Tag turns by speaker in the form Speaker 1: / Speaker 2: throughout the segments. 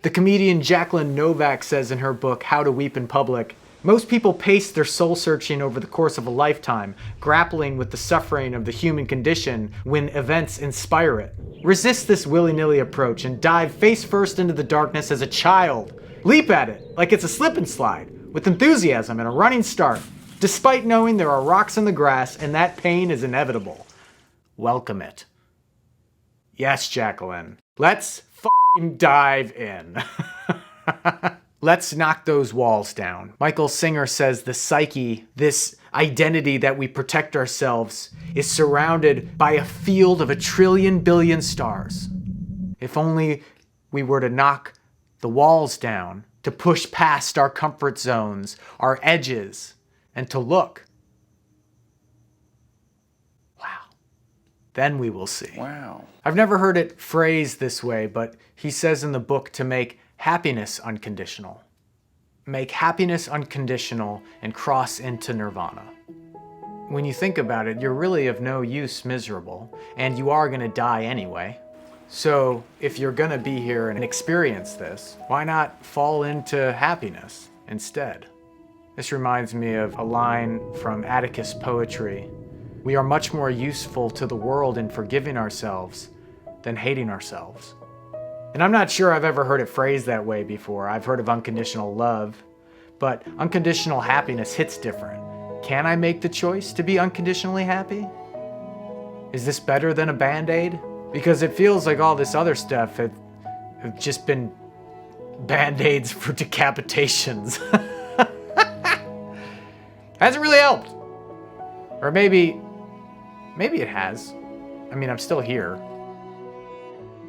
Speaker 1: The comedian Jacqueline Novak says in her book, How to Weep in Public, most people pace their soul searching over the course of a lifetime, grappling with the suffering of the human condition when events inspire it. Resist this willy-nilly approach and dive face first into the darkness as a child. Leap at it like it's a slip and slide, with enthusiasm and a running start, despite knowing there are rocks in the grass and that pain is inevitable. Welcome it. Yes, Jacqueline. Let's dive in. Let's knock those walls down. Michael Singer says the psyche, this identity that we protect ourselves, is surrounded by a field of 1 trillion billion stars. If only we were to knock the walls down, to push past our comfort zones, our edges, and to look. Wow. Then we will see.
Speaker 2: Wow.
Speaker 1: I've never heard it phrased this way, but he says in the book to make happiness unconditional. Make happiness unconditional and cross into nirvana. When you think about it, you're really of no use miserable, and you are going to die anyway. So if you're going to be here and experience this, why not fall into happiness instead? This reminds me of a line from Atticus' poetry. We are much more useful to the world in forgiving ourselves than hating ourselves. And I'm not sure I've ever heard it phrased that way before. I've heard of unconditional love, but unconditional happiness hits different. Can I make the choice to be unconditionally happy? Is this better than a Band-Aid? Because it feels like all this other stuff have just been Band-Aids for decapitations. Hasn't really helped. Or maybe it has. I mean, I'm still here.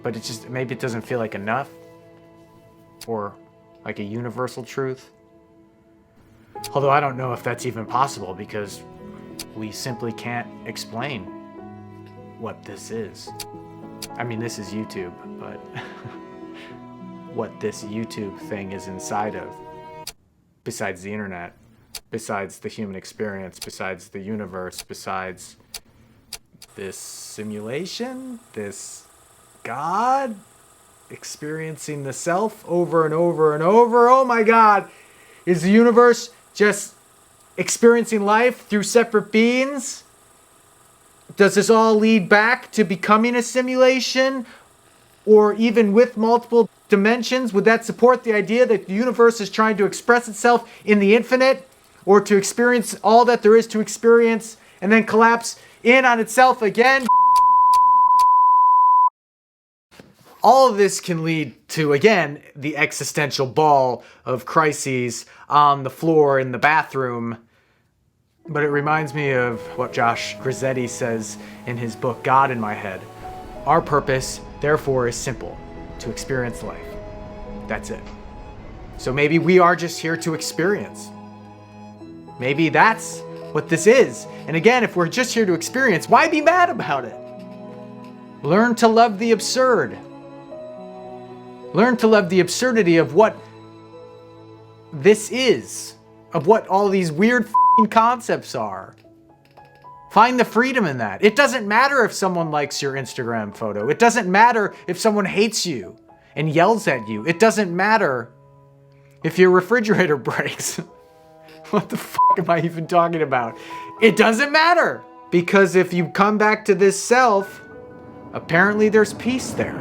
Speaker 1: But it just, maybe it doesn't feel like enough. Or like a universal truth. Although I don't know if that's even possible because we simply can't explain what this is. I mean, this is YouTube, but what this YouTube thing is inside of, besides the internet, besides the human experience, besides the universe, besides this simulation, this God experiencing the self over and over and over. Oh my God, is the universe just experiencing life through separate beings? Does this all lead back to becoming a simulation? Or even with multiple dimensions, would that support the idea that the universe is trying to express itself in the infinite? Or to experience all that there is to experience and then collapse in on itself again? All of this can lead to, again, the existential ball of crises on the floor in the bathroom. But it reminds me of what Josh Grizzetti says in his book, God in My Head. Our purpose, therefore, is simple: to experience life. That's it. So maybe we are just here to experience. Maybe that's what this is. And again, if we're just here to experience, why be mad about it? Learn to love the absurd. Learn to love the absurdity of what this is, of what all these weird concepts are. Find the freedom in that. It doesn't matter if someone likes your Instagram photo. It doesn't matter if someone hates you and yells at you. It doesn't matter if your refrigerator breaks. What the am I even talking about? It doesn't matter. Because if you come back to this self, apparently there's peace there.